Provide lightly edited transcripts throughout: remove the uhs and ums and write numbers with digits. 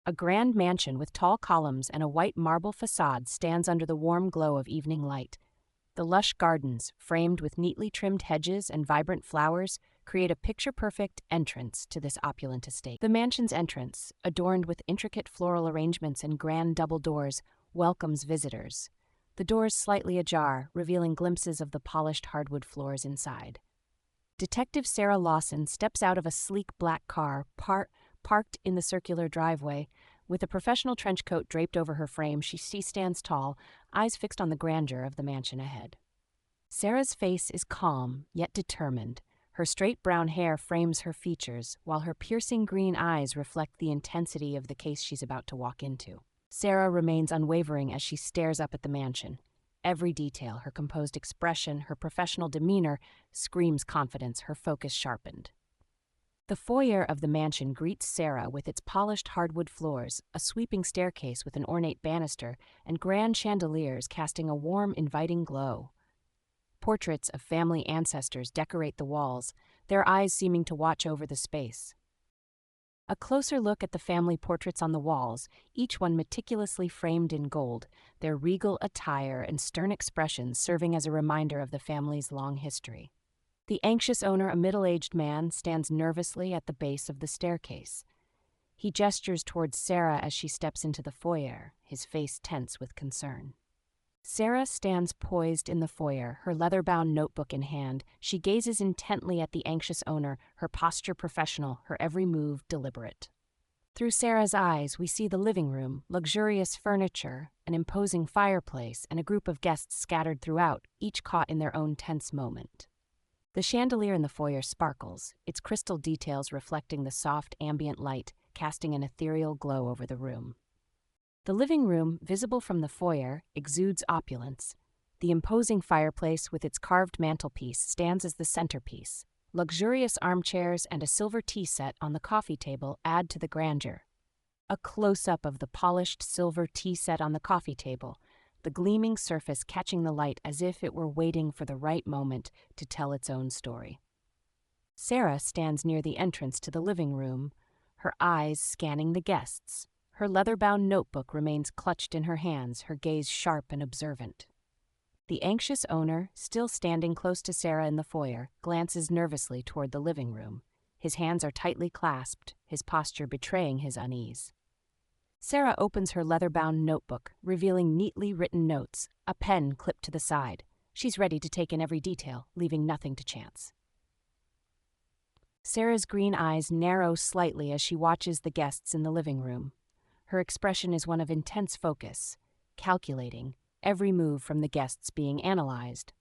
A grand mansion with tall columns and a white marble facade stands under the warm glow of evening light. The lush gardens, framed with neatly trimmed hedges and vibrant flowers, create a picture-perfect entrance to this opulent estate. The mansion's entrance, adorned with intricate floral arrangements and grand double doors, welcomes visitors. The doors slightly ajar, revealing glimpses of the polished hardwood floors inside. Detective Sarah Lawson steps out of a sleek black car parked in the circular driveway. With a professional trench coat draped over her frame, she stands tall, eyes fixed on the grandeur of the mansion ahead. Sarah's face is calm, yet determined. Her straight brown hair frames her features, while her piercing green eyes reflect the intensity of the case she's about to walk into. Sarah remains unwavering as she stares up at the mansion. Every detail, her composed expression, her professional demeanor, screams confidence, her focus sharpened. The foyer of the mansion greets Sarah with its polished hardwood floors, a sweeping staircase with an ornate banister, and grand chandeliers casting a warm, inviting glow. Portraits of family ancestors decorate the walls, their eyes seeming to watch over the space. A closer look at the family portraits on the walls, each one meticulously framed in gold, their regal attire and stern expressions serving as a reminder of the family's long history. The anxious owner, a middle-aged man, stands nervously at the base of the staircase. He gestures towards Sarah as she steps into the foyer, his face tense with concern. Sarah stands poised in the foyer, her leather-bound notebook in hand. She gazes intently at the anxious owner, her posture professional, her every move deliberate. Through Sarah's eyes, we see the living room, luxurious furniture, an imposing fireplace, and a group of guests scattered throughout, each caught in their own tense moment. The chandelier in the foyer sparkles, its crystal details reflecting the soft ambient light, casting an ethereal glow over the room. The living room, visible from the foyer, exudes opulence. The imposing fireplace with its carved mantelpiece stands as the centerpiece. Luxurious armchairs and a silver tea set on the coffee table add to the grandeur. A close-up of the polished silver tea set on the coffee table, the gleaming surface catching the light as if it were waiting for the right moment to tell its own story. Sarah stands near the entrance to the living room, her eyes scanning the guests. Her leather-bound notebook remains clutched in her hands, her gaze sharp and observant. The anxious owner, still standing close to Sarah in the foyer, glances nervously toward the living room. His hands are tightly clasped, his posture betraying his unease. Sarah opens her leather-bound notebook, revealing neatly written notes, a pen clipped to the side. She's ready to take in every detail, leaving nothing to chance. Sarah's green eyes narrow slightly as she watches the guests in the living room. Her expression is one of intense focus, calculating, every move from the guests being analyzed.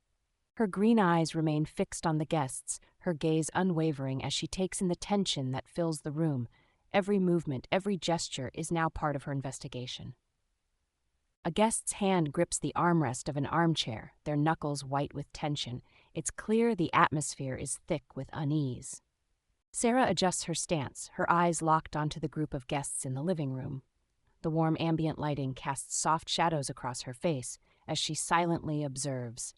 Her green eyes remain fixed on the guests, her gaze unwavering as she takes in the tension that fills the room. Every movement, every gesture is now part of her investigation. A guest's hand grips the armrest of an armchair, their knuckles white with tension. It's clear the atmosphere is thick with unease. Sarah adjusts her stance, her eyes locked onto the group of guests in the living room. The warm ambient lighting casts soft shadows across her face as she silently observes.